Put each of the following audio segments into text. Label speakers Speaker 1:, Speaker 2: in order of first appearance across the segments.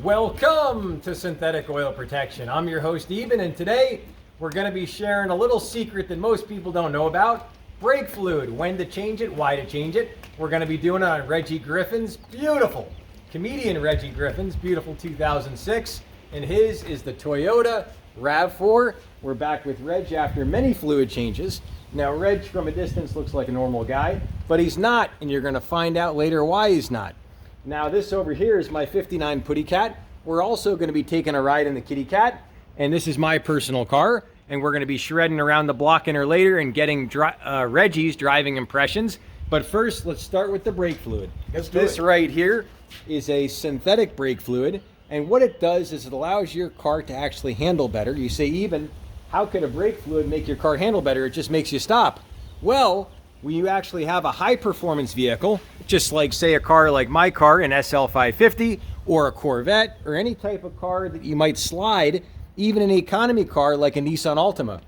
Speaker 1: Welcome to Synthetic Oil Protection. I'm your host Eben, and today we're going to be sharing a little secret that most people don't know about. Brake fluid, when to change it, why to change it. We're going to be doing it on Reggie Griffin's beautiful, comedian Reggie Griffin's beautiful 2006, and his is the Toyota RAV4. We're back with Reg after many fluid changes. Now Reg from a distance looks like a normal guy, but he's not, and you're going to find out later why he's not. Now this over here is my 59 Putty Cat. We're also going to be taking a ride in the Kitty Cat, and this is my personal car, and we're going to be shredding around the block in her later and getting Reggie's driving impressions. But first, let's start with the brake fluid. This right here is a synthetic brake fluid, and what it does is it allows your car to actually handle better. You say, Eben, how could a brake fluid make your car handle better? It just makes you stop. Well, when you actually have a high performance vehicle, just like say a car like my car, an SL550, or a Corvette, or any type of car that you might slide, even an economy car like a Nissan Altima,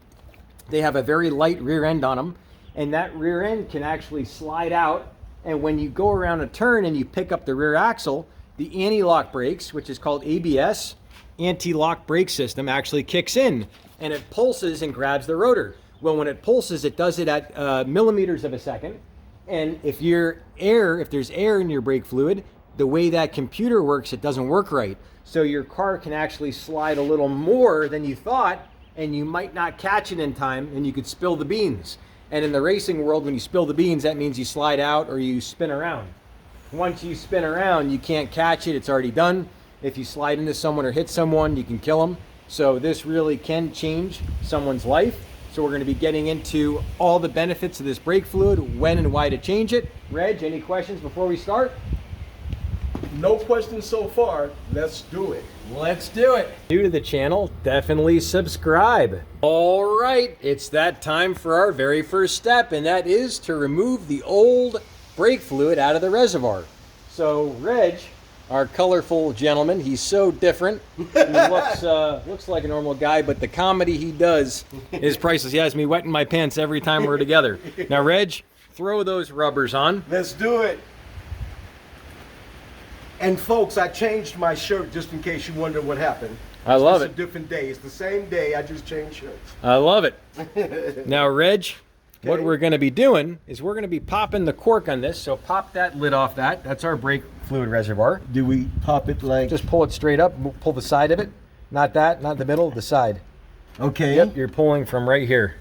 Speaker 1: they have a very light rear end on them, and that rear end can actually slide out, and when you go around a turn and you pick up the rear axle, the anti-lock brakes, which is called ABS, anti-lock brake system, actually kicks in, and it pulses and grabs the rotor. Well, when it pulses, it does it at millimeters of a second. And if there's air in your brake fluid, the way that computer works, it doesn't work right. So your car can actually slide a little more than you thought, and you might not catch it in time, and you could spill the beans. And in the racing world, when you spill the beans, that means you slide out or you spin around. Once you spin around, you can't catch it, it's already done. If you slide into someone or hit someone, you can kill them. So this really can change someone's life. So we're going to be getting into all the benefits of this brake fluid, when and why to change it. Reg, any questions before we start?
Speaker 2: No questions so far. Let's do it.
Speaker 1: Let's do it. New to the channel, definitely subscribe. All right, it's that time for our very first step, and that is to remove the old brake fluid out of the reservoir. So Reg, our colorful gentleman, he's so different. He looks like a normal guy, but the comedy he does is priceless. He has me wetting my pants every time we're together. Now, Reg, throw those rubbers on.
Speaker 2: Let's do it. And folks, I changed my shirt just in case you wonder what happened.
Speaker 1: I love it.
Speaker 2: It's a different day. It's the same day. I just changed shirts.
Speaker 1: I love it. Now, Reg, what we're going to be doing is we're going to be popping the cork on this. So pop that lid off that. That's our brake fluid reservoir.
Speaker 2: Do we pop it like...
Speaker 1: Just pull it straight up. Pull the side of it. Not that, not the middle, the side.
Speaker 2: Okay.
Speaker 1: Yep, you're pulling from right here.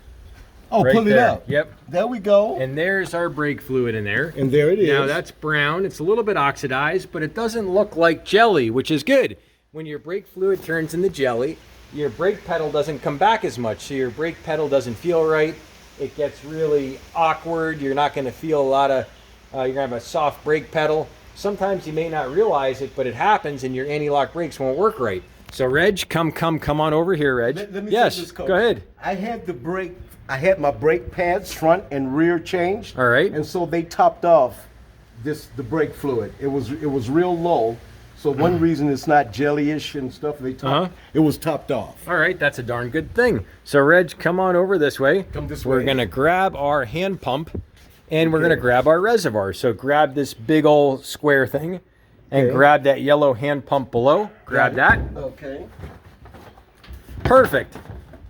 Speaker 2: Oh,
Speaker 1: right
Speaker 2: pull it
Speaker 1: there.
Speaker 2: up.
Speaker 1: Yep.
Speaker 2: There we go.
Speaker 1: And there's our brake fluid in there.
Speaker 2: And there it is.
Speaker 1: Now that's brown. It's a little bit oxidized, but it doesn't look like jelly, which is good. When your brake fluid turns into jelly, your brake pedal doesn't come back as much. So your brake pedal doesn't feel right. It gets really awkward. You're not going to feel a lot of, you're going to have a soft brake pedal. Sometimes you may not realize it, but it happens and your anti-lock brakes won't work right. So Reg, come on over here, Reg.
Speaker 2: Let me
Speaker 1: yes,
Speaker 2: say this, Coach.
Speaker 1: Go ahead.
Speaker 2: I had my brake pads, front and rear changed.
Speaker 1: All right.
Speaker 2: And so they topped off the brake fluid. It was real low. So one reason it's not jelly-ish and stuff, it was topped off.
Speaker 1: All right, that's a darn good thing. So Reg, come on over this way.
Speaker 2: Come this way.
Speaker 1: We're gonna grab our hand pump and we're gonna grab our reservoir. So grab this big old square thing and grab that yellow hand pump below. Grab that.
Speaker 2: Okay.
Speaker 1: Perfect.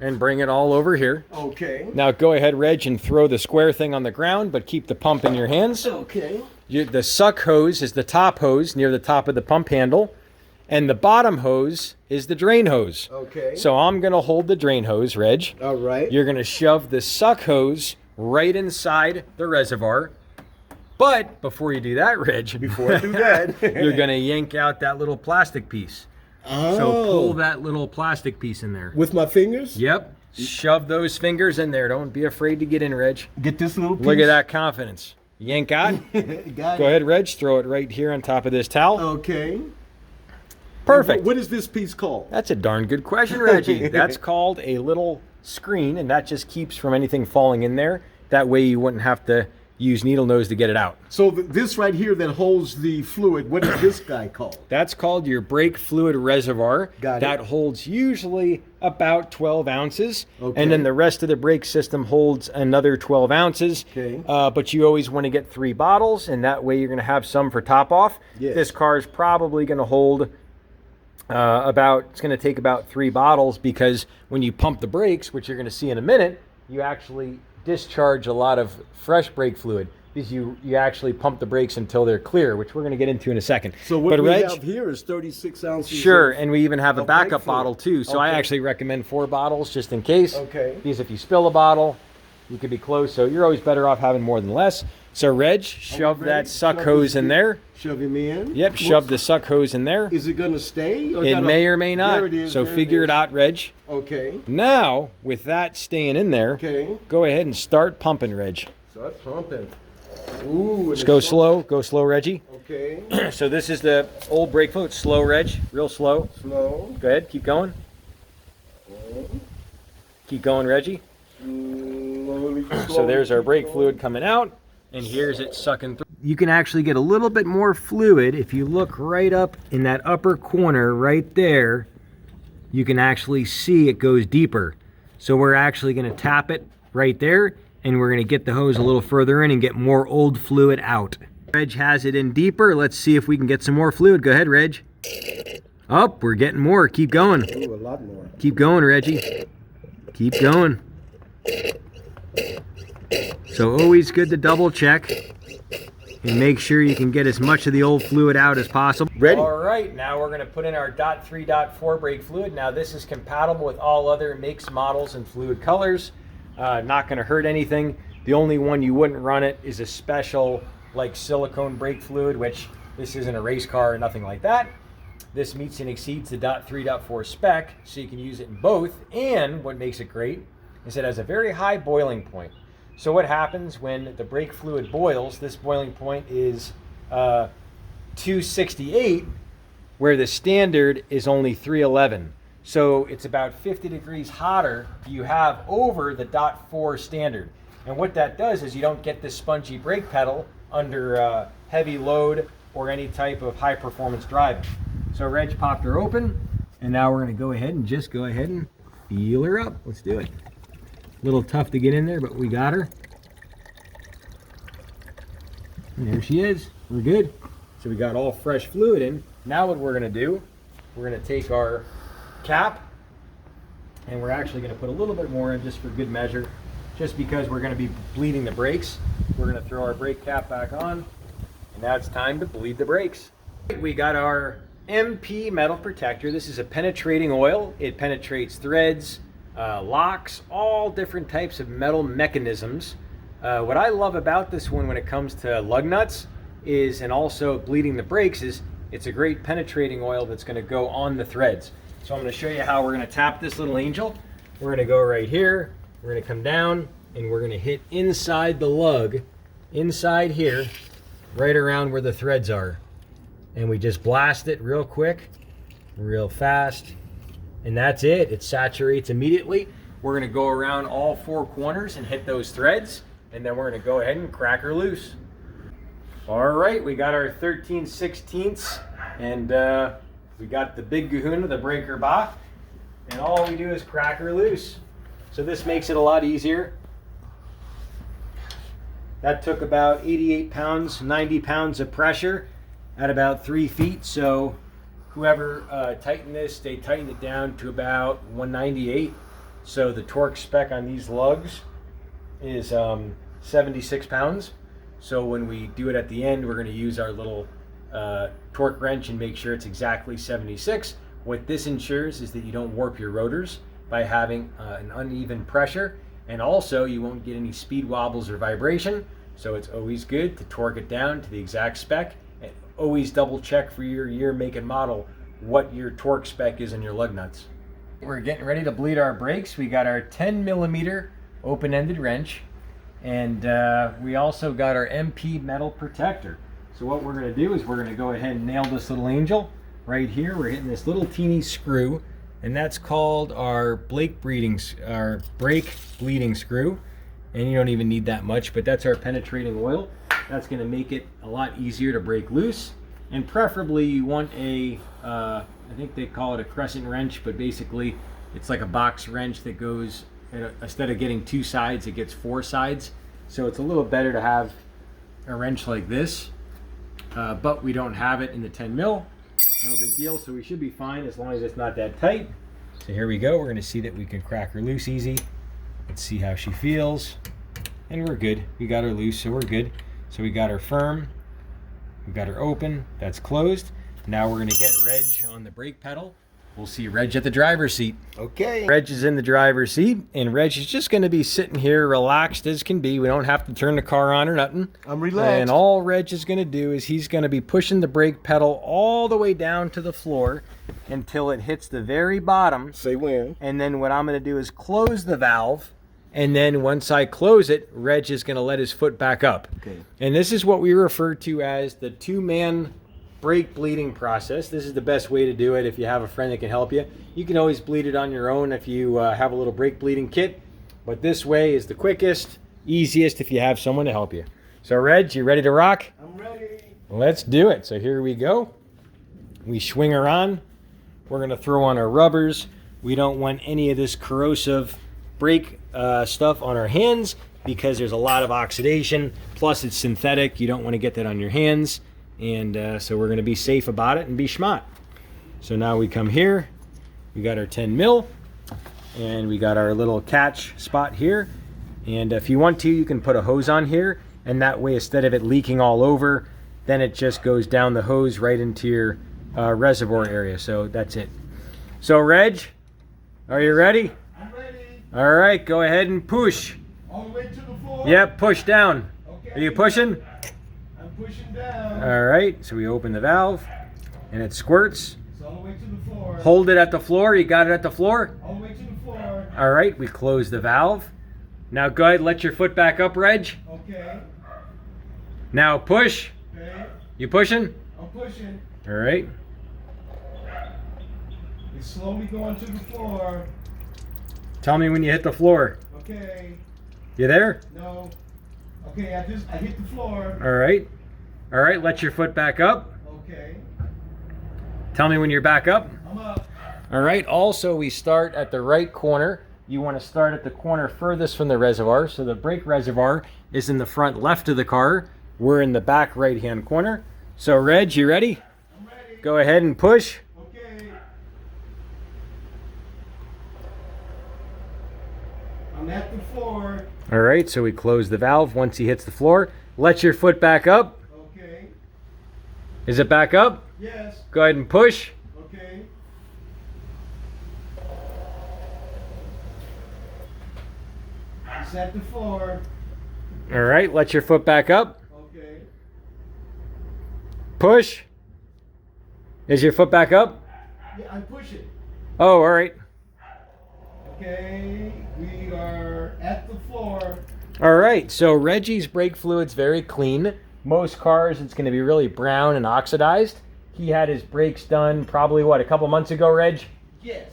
Speaker 1: And bring it all over here.
Speaker 2: Okay.
Speaker 1: Now go ahead, Reg, and throw the square thing on the ground, but keep the pump in your hands.
Speaker 2: Okay.
Speaker 1: The suck hose is the top hose near the top of the pump handle, and the bottom hose is the drain hose.
Speaker 2: Okay.
Speaker 1: So I'm going to hold the drain hose, Reg.
Speaker 2: All right.
Speaker 1: You're going to shove the suck hose right inside the reservoir. But before you do that, Reg,
Speaker 2: before I do that,
Speaker 1: you're going to yank out that little plastic piece.
Speaker 2: Oh.
Speaker 1: So pull that little plastic piece in there.
Speaker 2: With my fingers?
Speaker 1: Yep. Shove those fingers in there. Don't be afraid to get in, Reg.
Speaker 2: Get this little piece.
Speaker 1: Look at that confidence. Yank out. Go ahead, Reg. Throw it right here on top of this towel.
Speaker 2: Okay.
Speaker 1: Perfect.
Speaker 2: What is this piece called?
Speaker 1: That's a darn good question, Reggie. That's called a little screen, and that just keeps from anything falling in there. That way you wouldn't have to use needle nose to get it out.
Speaker 2: So this right here that holds the fluid, what is this guy called?
Speaker 1: That's called your brake fluid reservoir.
Speaker 2: Got it.
Speaker 1: That holds usually about 12 ounces.
Speaker 2: Okay.
Speaker 1: And then the rest of the brake system holds another 12 ounces.
Speaker 2: Okay.
Speaker 1: But you always want to get 3 bottles, and that way you're going to have some for top off.
Speaker 2: Yes.
Speaker 1: This car is probably going to hold it's going to take about 3 bottles, because when you pump the brakes, which you're going to see in a minute, you actually discharge a lot of fresh brake fluid, because you actually pump the brakes until they're clear, which we're going to get into in a second.
Speaker 2: So what we have here is 36 ounces.
Speaker 1: Sure, and we even have a backup bottle too. So I actually recommend 4 bottles just in case.
Speaker 2: Okay.
Speaker 1: Because if you spill a bottle, you could be close. So you're always better off having more than less. So Reg, shove that suck hose in there.
Speaker 2: Shove him in.
Speaker 1: Yep, shove the suck hose in there.
Speaker 2: Is it going to stay? Or
Speaker 1: it may or may not.
Speaker 2: There it is.
Speaker 1: So figure it out, Reg.
Speaker 2: Okay.
Speaker 1: Now, with that staying in there, go ahead and start pumping, Reg.
Speaker 2: Start pumping. Ooh.
Speaker 1: Just go slow. Go slow, Reggie.
Speaker 2: Okay.
Speaker 1: So this is the old brake fluid. Slow, Reg. Real slow.
Speaker 2: Slow.
Speaker 1: Go ahead. Keep going. Keep going, Reggie.
Speaker 2: Slowly.
Speaker 1: So there's our brake fluid coming out, and here's it sucking through. You can actually get a little bit more fluid if you look right up in that upper corner right there. You can actually see it goes deeper. So we're actually going to tap it right there, and we're going to get the hose a little further in and get more old fluid out. Reg has it in deeper. Let's see if we can get some more fluid. Go ahead, Reg. Oh, we're getting more. Keep going.
Speaker 2: Ooh, a lot more.
Speaker 1: Keep going, Reggie. Keep going. So always good to double check and make sure you can get as much of the old fluid out as possible.
Speaker 2: Ready?
Speaker 1: All right, now we're going to put in our .3.4 brake fluid. Now this is compatible with all other makes, models, and fluid colors. Not going to hurt anything. The only one you wouldn't run it is a special like silicone brake fluid, which this isn't a race car or nothing like that. This meets and exceeds the .3.4 spec, so you can use it in both. And what makes it great is it has a very high boiling point. So what happens when the brake fluid boils, this boiling point is 268, where the standard is only 311. So it's about 50 degrees hotter you have over the .4 standard. And what that does is you don't get this spongy brake pedal under heavy load or any type of high performance driving. So Reg popped her open, and now we're going to go ahead and just go ahead and feel her up. Let's do it. A little tough to get in there, but we got her. And there she is. We're good. So we got all fresh fluid in. Now what we're going to do, we're going to take our cap, and we're actually going to put a little bit more in just for good measure, just because we're going to be bleeding the brakes. We're going to throw our brake cap back on, and now it's time to bleed the brakes. We got our MP metal protector. This is a penetrating oil. It penetrates threads, locks, all different types of metal mechanisms. What I love about this one when it comes to lug nuts is, and also bleeding the brakes, is it's a great penetrating oil that's going to go on the threads. So I'm going to show you how we're going to tap this little angel. We're going to go right here. We're going to come down, and we're going to hit inside the lug, inside here, right around where the threads are. And we just blast it real quick, real fast, and that's it. It saturates immediately. We're going to go around all 4 corners and hit those threads, and then we're going to go ahead and crack her loose. All right, we got our 13/16, and we got the big kahuna, the breaker bar, and all we do is crack her loose. So this makes it a lot easier. That took about 88 pounds, 90 pounds of pressure at about 3 feet. So whoever tightened this, they tightened it down to about 198. So the torque spec on these lugs is 76 pounds. So when we do it at the end, we're going to use our little torque wrench and make sure it's exactly 76. What this ensures is that you don't warp your rotors by having an uneven pressure, and also you won't get any speed wobbles or vibration. So it's always good to torque it down to the exact spec, and always double check for your year, make, and model what your torque spec is in your lug nuts. We're getting ready to bleed our brakes. We got our 10mm open-ended wrench, and we also got our MP metal protector. So what we're going to do is we're going to go ahead and nail this little angel right here. We're hitting this little teeny screw, and that's called our brake bleeding screw. And you don't even need that much, but that's our penetrating oil. That's going to make it a lot easier to break loose. And preferably you want a, I think they call it a crescent wrench, but basically it's like a box wrench that goes, instead of getting 2 sides, it gets 4 sides. So it's a little better to have a wrench like this, but we don't have it in the 10 mil. No big deal, so we should be fine as long as it's not that tight. So here we go. We're going to see that we can crack her loose easy. Let's see how she feels. And we're good. We got her loose, so we're good. So we got her firm. We got her open. That's closed. Now we're going to get Reg on the brake pedal. We'll see Reg at the driver's seat.
Speaker 2: Okay.
Speaker 1: Reg is in the driver's seat, and Reg is just going to be sitting here relaxed as can be. We don't have to turn the car on or nothing.
Speaker 2: I'm relaxed.
Speaker 1: And all Reg is going to do is he's going to be pushing the brake pedal all the way down to the floor until it hits the very bottom.
Speaker 2: Say when.
Speaker 1: And then what I'm going to do is close the valve. And then once I close it, Reg is going to let his foot back up.
Speaker 2: Okay.
Speaker 1: And this is what we refer to as the two-man brake bleeding process. This is the best way to do it if you have a friend that can help you. You can always bleed it on your own if you have a little brake bleeding kit. But this way is the quickest, easiest if you have someone to help you. So Reg, you ready to rock?
Speaker 2: I'm ready.
Speaker 1: Let's do it. So here we go. We swing her on. We're going to throw on our rubbers. We don't want any of this corrosive brake stuff on our hands because there's a lot of oxidation. Plus it's synthetic. You don't want to get that on your hands. And so we're going to be safe about it and be schmott. So now we come here. We got our 10 mil. And we got our little catch spot here. And if you want to, you can put a hose on here. And that way, instead of it leaking all over, then it just goes down the hose right into your reservoir area. So that's it. So Reg, are you ready?
Speaker 2: I'm ready.
Speaker 1: All right, go ahead and push.
Speaker 2: All the way to the floor?
Speaker 1: Yep, push down.
Speaker 2: Okay.
Speaker 1: Are you pushing?
Speaker 2: I'm pushing down.
Speaker 1: All right, so we open the valve and it squirts.
Speaker 2: It's all the way to the floor.
Speaker 1: Hold it at the floor. You got it at the floor?
Speaker 2: All the way to the floor.
Speaker 1: All right, we close the valve. Now go ahead, let your foot back up, Reg.
Speaker 2: Okay.
Speaker 1: Now push.
Speaker 2: Okay.
Speaker 1: You pushing?
Speaker 2: I'm pushing.
Speaker 1: All right.
Speaker 2: It's slowly going to the floor.
Speaker 1: Tell me when you hit the floor.
Speaker 2: Okay.
Speaker 1: You there?
Speaker 2: No. Okay, I hit the floor.
Speaker 1: All right. All right, let your foot back up.
Speaker 2: Okay.
Speaker 1: Tell me when you're back up.
Speaker 2: I'm up.
Speaker 1: All right, also we start at the right corner. You want to start at the corner furthest from the reservoir. So the brake reservoir is in the front left of the car. We're in the back right-hand corner. So Reg, you ready?
Speaker 2: I'm ready.
Speaker 1: Go ahead and push.
Speaker 2: Okay. I'm at the floor.
Speaker 1: All right, so we close the valve once he hits the floor. Let your foot back up.
Speaker 2: Okay.
Speaker 1: Is it back up?
Speaker 2: Yes.
Speaker 1: Go ahead and push.
Speaker 2: Okay. It's at the floor.
Speaker 1: All right, let your foot back up.
Speaker 2: Okay.
Speaker 1: Push. Is your foot back up?
Speaker 2: Yeah, I push it.
Speaker 1: Oh, all right.
Speaker 2: Okay. We are at the floor.
Speaker 1: All right, so Reggie's brake fluid's very clean. Most cars, it's going to be really brown and oxidized. He had his brakes done probably, what, a couple months ago, Reg?
Speaker 2: Yes.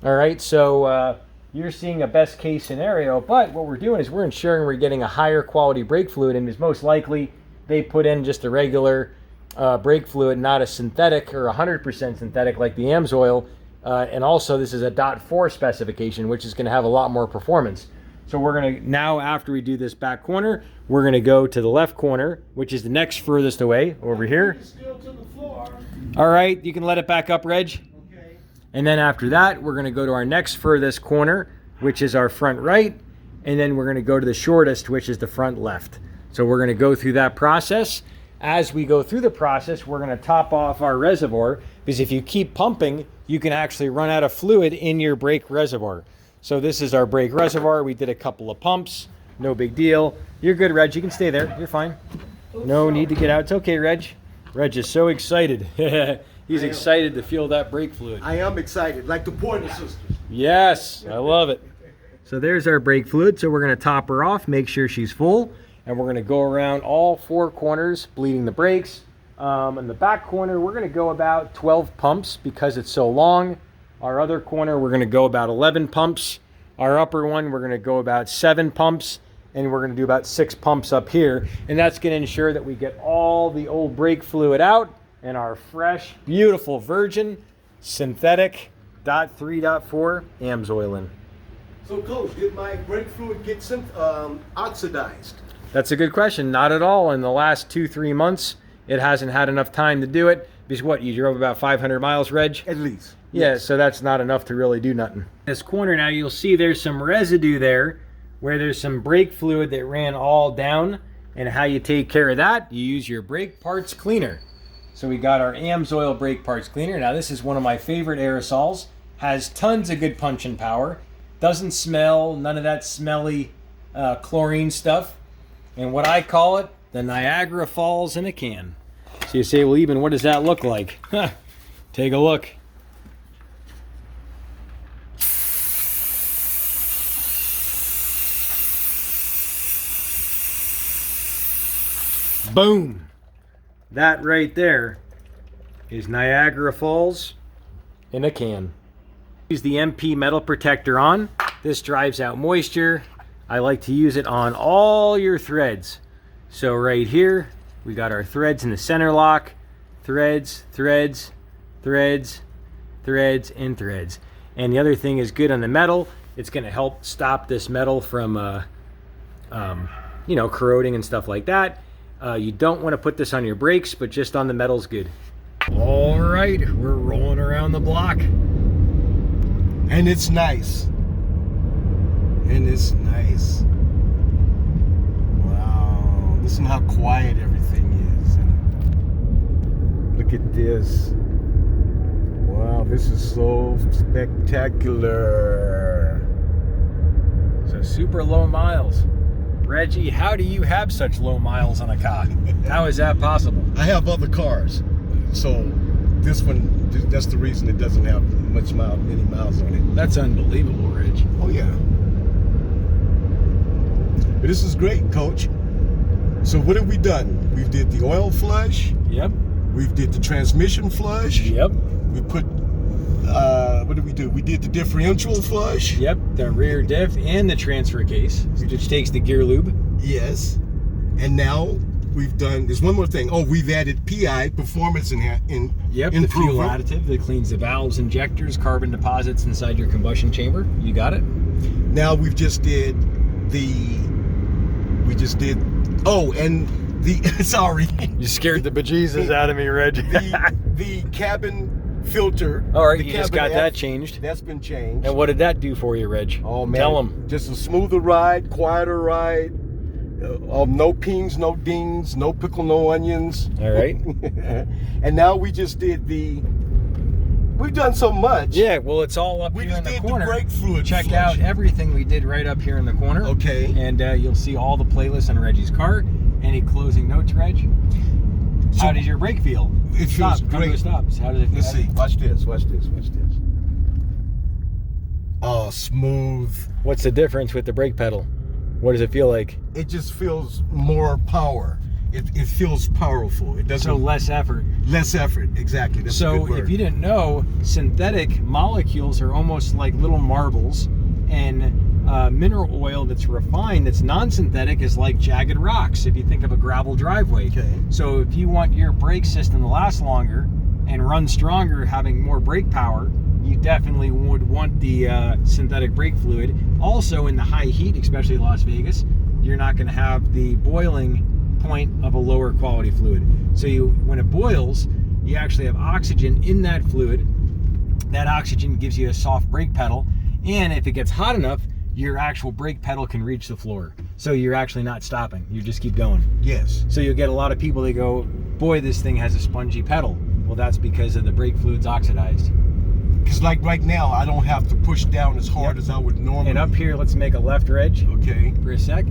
Speaker 1: All right, so you're seeing a best case scenario, but what we're doing is we're ensuring we're getting a higher quality brake fluid, and is most likely they put in just a regular brake fluid, not a synthetic or 100% synthetic like the AMSOIL. And also this is a .4 specification, which is going to have a lot more performance. So we're going to, now after we do this back corner, we're going to go to the left corner, which is the next furthest away over here.
Speaker 2: It's still to the floor.
Speaker 1: All right, you can let it back up, Reg.
Speaker 2: Okay.
Speaker 1: And then after that, we're going to go to our next furthest corner, which is our front right. And then we're going to go to the shortest, which is the front left. So we're going to go through that process. As we go through the process, we're going to top off our reservoir, because if you keep pumping, you can actually run out of fluid in your brake reservoir. So this is our brake reservoir. We did a couple of pumps. No big deal. You're good, Reg. You can stay there. You're fine. No need to get out. It's okay, Reg. Reg is so excited. He's excited to feel that brake fluid.
Speaker 2: I am excited, like the Pointer Sisters.
Speaker 1: Yes, I love it. So there's our brake fluid. So we're going to top her off, make sure she's full. And we're going to go around all four corners, bleeding the brakes. In the back corner, we're going to go about 12 pumps because it's so long. Our other corner, we're going to go about 11 pumps. Our upper one, we're going to go about 7 pumps. And we're going to do about 6 pumps up here. And that's going to ensure that we get all the old brake fluid out and our fresh, beautiful virgin synthetic .3.4 AMSOIL in.
Speaker 2: So, Coach, did my brake fluid get oxidized?
Speaker 1: That's a good question. Not at all. In the last 2-3 months, it hasn't had enough time to do it Because what, you drove about 500 miles, Reg?
Speaker 2: At least.
Speaker 1: Yeah, so that's not enough to really do nothing. This corner now, you'll see there's some residue there where there's some brake fluid that ran all down. And how you take care of that, you use your brake parts cleaner. So we got our AMSOIL brake parts cleaner. Now this is one of my favorite aerosols. Has tons of good punching power. Doesn't smell, none of that smelly chlorine stuff. And what I call it, the Niagara Falls in a can. So you say, well, Eben, what does that look like? Take a look. Boom. That right there is Niagara Falls in a can. Use the MP metal protector on. This drives out moisture. I like to use it on all your threads. So right here, we got our threads in the center lock. Threads, threads, threads, threads, and threads. And the other thing is good on the metal. It's going to help stop this metal from, corroding and stuff like that. You don't want to put this on your brakes, but just on the metal's good. All right, we're rolling around the block.
Speaker 2: And it's nice. And it's nice. Wow. Listen how quiet everything is. And look at this. Wow, this is so spectacular.
Speaker 1: So super low miles. Reggie, how do you have such low miles on a car? How is that possible?
Speaker 2: I have other cars, so this one, that's the reason it doesn't have many miles on it.
Speaker 1: That's unbelievable, Reg.
Speaker 2: Oh yeah. But this is great, Coach. So what have we done? We've did the oil flush.
Speaker 1: Yep.
Speaker 2: We've did the transmission flush.
Speaker 1: Yep.
Speaker 2: We put, what did we do? We did the differential flush.
Speaker 1: Yep, the rear diff and the transfer case, which takes the gear lube.
Speaker 2: Yes. And now we've done, there's one more thing. Oh, we've added PI, performance
Speaker 1: Yep,
Speaker 2: improvement.
Speaker 1: the fuel additive that cleans the valves, injectors, carbon deposits inside your combustion chamber. You got it?
Speaker 2: Now we just did, sorry.
Speaker 1: You scared the bejesus out of me, Reg.
Speaker 2: the cabin filter.
Speaker 1: All right, you just got that changed.
Speaker 2: That's been changed.
Speaker 1: And what did that do for you, Reg?
Speaker 2: Oh man,
Speaker 1: tell them.
Speaker 2: Just a smoother ride, quieter ride. No pings, no dings, no pickle, no onions.
Speaker 1: All right.
Speaker 2: And now we just did we've done so much.
Speaker 1: Yeah, well, it's all up
Speaker 2: we
Speaker 1: here in
Speaker 2: just
Speaker 1: the
Speaker 2: did
Speaker 1: corner.
Speaker 2: The brake fluid
Speaker 1: Check
Speaker 2: flush.
Speaker 1: out everything we did right up here in the corner.
Speaker 2: Okay.
Speaker 1: And you'll see all the playlists on Reggie's car. Any closing notes, Reg?
Speaker 2: So,
Speaker 1: how does your brake feel?
Speaker 2: It feels
Speaker 1: Come to
Speaker 2: great.
Speaker 1: a stop. How does it feel?
Speaker 2: Let's see. Watch this. Watch this. Watch this. Oh, smooth.
Speaker 1: What's the difference with the brake pedal? What does it feel like?
Speaker 2: It just feels more power. It feels powerful. It doesn't.
Speaker 1: So less effort.
Speaker 2: Less effort. Exactly. That's a good
Speaker 1: So
Speaker 2: word.
Speaker 1: if you didn't know, synthetic molecules are almost like little marbles, and mineral oil that's refined, that's non-synthetic, is like jagged rocks. If you think of a gravel driveway.
Speaker 2: Okay.
Speaker 1: So if you want your brake system to last longer and run stronger, having more brake power, you definitely would want the synthetic brake fluid. Also, in the high heat, especially Las Vegas, you're not going to have the boiling point of a lower quality fluid. So when it boils, you actually have oxygen in that fluid. That oxygen gives you a soft brake pedal, and if it gets hot enough, your actual brake pedal can reach the floor. So you're actually not stopping. You just keep going.
Speaker 2: Yes.
Speaker 1: So you'll get a lot of people that go, boy, this thing has a spongy pedal. Well, that's because of the brake fluid's oxidized.
Speaker 2: Because like right now, I don't have to push down as hard as I would normally.
Speaker 1: And up here, let's make a left edge.
Speaker 2: Okay.
Speaker 1: For a sec.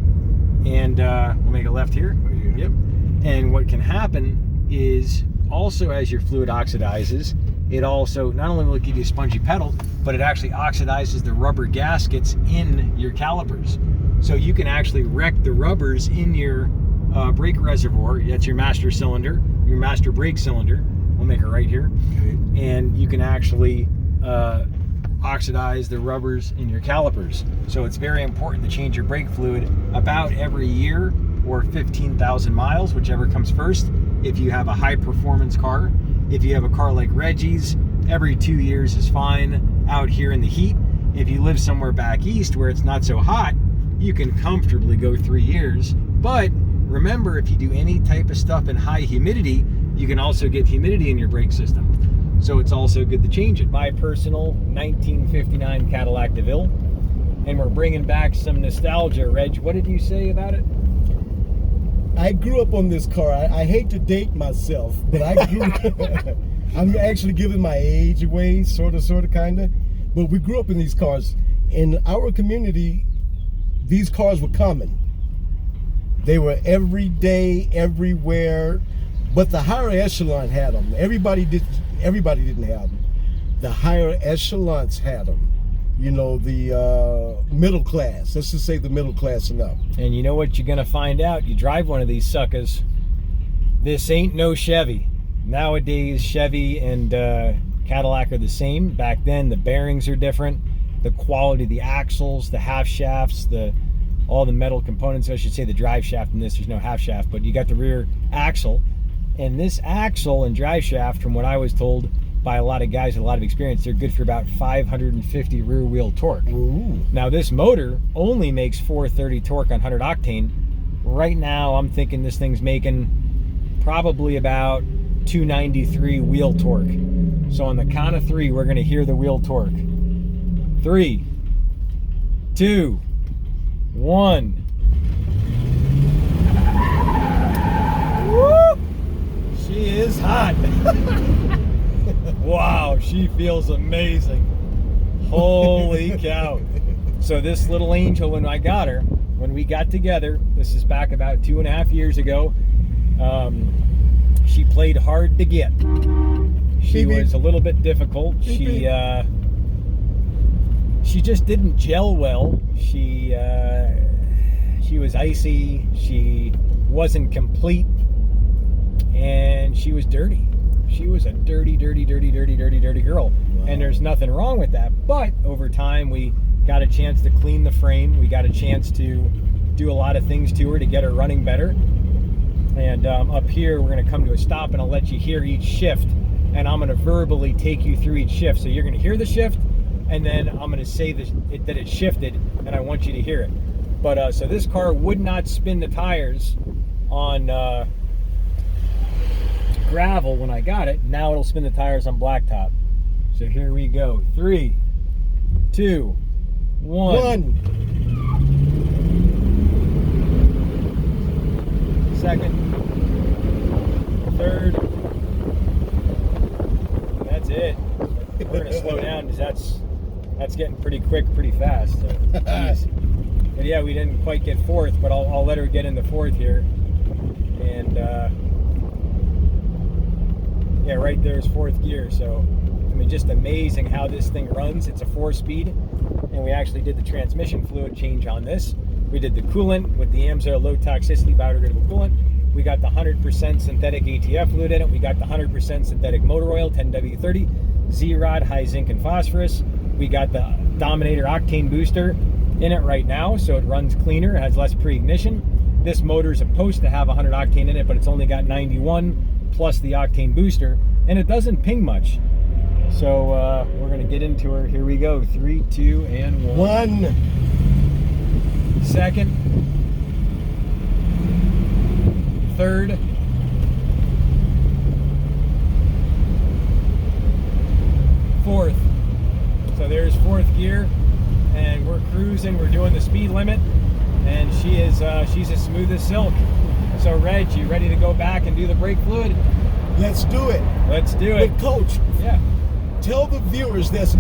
Speaker 1: And we'll make a left here.
Speaker 2: Right here.
Speaker 1: Yep. And what can happen is also as your fluid oxidizes, it also, not only will it give you a spongy pedal, but it actually oxidizes the rubber gaskets in your calipers. So you can actually wreck the rubbers in your brake reservoir. That's your master cylinder, your master brake cylinder. We'll make it right here.
Speaker 2: Okay.
Speaker 1: And you can actually oxidize the rubbers in your calipers. So it's very important to change your brake fluid about every year or 15,000 miles, whichever comes first. If you have a high performance car, if you have a car like Reggie's, every 2 years is fine out here in the heat. If you live somewhere back east where it's not so hot, you can comfortably go 3 years. But remember, if you do any type of stuff in high humidity, you can also get humidity in your brake system. So it's also good to change it. My personal 1959 Cadillac DeVille. And we're bringing back some nostalgia. Reg, what did you say about it?
Speaker 2: I grew up on this car. I hate to date myself, but I grew I'm actually giving my age away, sort of, kind of. But we grew up in these cars. In our community, these cars were common. They were every day, everywhere. But the higher echelon had them. Everybody didn't have them. The higher echelons had them. You know, the middle class. Let's just say the middle class and up.
Speaker 1: And you know what you're gonna find out? You drive one of these suckers. This ain't no Chevy. Nowadays, Chevy and Cadillac are the same. Back then, the bearings are different. The quality of the axles, the half shafts, all the metal components. I should say the drive shaft in this. There's no half shaft, but you got the rear axle. And this axle and drive shaft, from what I was told by a lot of guys with a lot of experience, they're good for about 550 rear wheel torque.
Speaker 2: Ooh.
Speaker 1: Now this motor only makes 430 torque on 100 octane. Right now I'm thinking this thing's making probably about 293 wheel torque. So on the count of 3, we're gonna hear the wheel torque. 3, 2, 1. Woo! She is hot. Wow, she feels amazing. Holy cow. So this little angel, when I got her, when we got together, this is back about 2.5 years ago, she played hard to get. She was a little bit difficult. She just didn't gel well. She was icy. She wasn't complete. And she was dirty. She was a dirty girl. Wow. And there's nothing wrong with that. But over time, we got a chance to clean the frame. We got a chance to do a lot of things to her to get her running better. And up here, we're going to come to a stop, and I'll let you hear each shift. And I'm going to verbally take you through each shift. So you're going to hear the shift, and then I'm going to say that it shifted, and I want you to hear it. But so this car would not spin the tires on gravel when I got it. Now it'll spin the tires on blacktop. So here we go. 3, 2, 1. Second, third. That's it. We're gonna slow down because that's getting pretty quick, pretty fast. So, geez. But yeah, we didn't quite get fourth, but I'll let her get into fourth here. And yeah, right there's fourth gear. So I mean, just amazing how this thing runs. It's a 4-speed, and we actually did the transmission fluid change on this. We did the coolant with the AMSOIL low toxicity biodegradable coolant. We got the 100% synthetic ATF fluid in it. We got the 100% synthetic motor oil, 10W30, Z-Rod, high zinc and phosphorus. We got the Dominator octane booster in it right now, so it runs cleaner, it has less pre-ignition. This motor is supposed to have 100 octane in it, but it's only got 91 plus the octane booster, and it doesn't ping much. So we're gonna get into her. Here we go. 3, 2, and 1. Second, third, fourth. So there's fourth gear, and we're cruising. We're doing the speed limit, and she's as smooth as silk. So Reg, you ready to go back and do the brake fluid?
Speaker 2: Let's do it.
Speaker 1: Let's do it.
Speaker 2: But Coach,
Speaker 1: yeah.
Speaker 2: Tell the viewers that has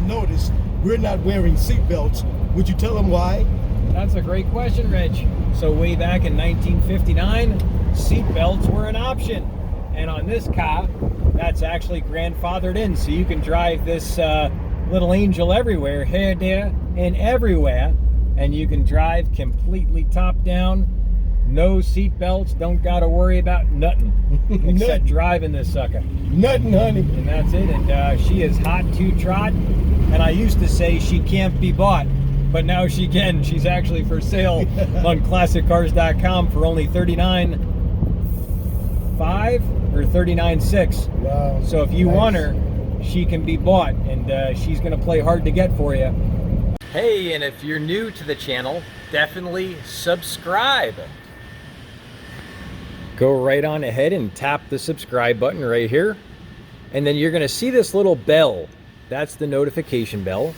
Speaker 2: noticed we're not wearing seatbelts. Would you tell them why?
Speaker 1: That's a great question, Reg. So way back in 1959, seatbelts were an option. And on this car, that's actually grandfathered in. So you can drive this little angel everywhere, here, there, and everywhere. And you can drive completely top down. No seatbelts, don't gotta worry about nothing. Except driving this sucker.
Speaker 2: Nothing, honey.
Speaker 1: And that's it. And she is hot to trot. And I used to say she can't be bought, but now she can. She's actually for sale on ClassicCars.com for only $39,500 or $39,600.
Speaker 2: Wow.
Speaker 1: So if you want her, she can be bought, and she's gonna play hard to get for you. Hey, and if you're new to the channel, definitely subscribe. go right on ahead and tap the subscribe button right here. And then you're going to see this little bell. That's the notification bell.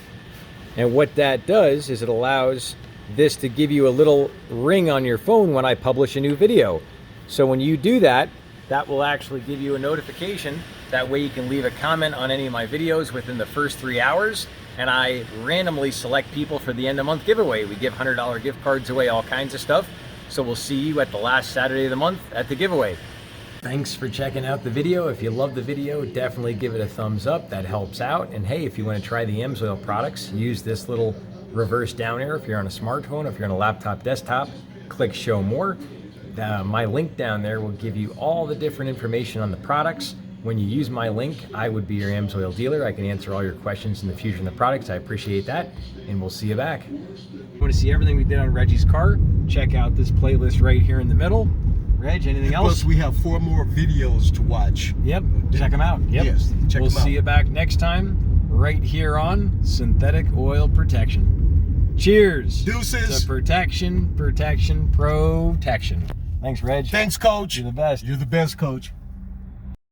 Speaker 1: And what that does is it allows this to give you a little ring on your phone when I publish a new video. So when you do that, that will actually give you a notification. That way you can leave a comment on any of my videos within the first 3 hours. And I randomly select people for the end of month giveaway. We give $100 gift cards away, all kinds of stuff. So we'll see you at the last Saturday of the month at the giveaway. Thanks for checking out the video. If you love the video, definitely give it a thumbs up. That helps out. And hey, if you want to try the AMSOIL products, use this little reverse down arrow. If you're on a smartphone, if you're on a laptop, desktop, click show more. My link down there will give you all the different information on the products. When you use my link, I would be your AMSOIL dealer. I can answer all your questions in the future in the products. I appreciate that, and we'll see you back. If you want to see everything we did on Reggie's car, check out this playlist right here in the middle. Reg, anything else?
Speaker 2: Plus, we have 4 more videos to watch.
Speaker 1: Yep, check them out. Yep.
Speaker 2: Yes, check them out.
Speaker 1: We'll see you back next time right here on Synthetic Oil Protection. Cheers.
Speaker 2: Deuces.
Speaker 1: To protection, protection, protection. Thanks, Reg.
Speaker 2: Thanks, Coach.
Speaker 1: You're the best.
Speaker 2: You're the best, Coach.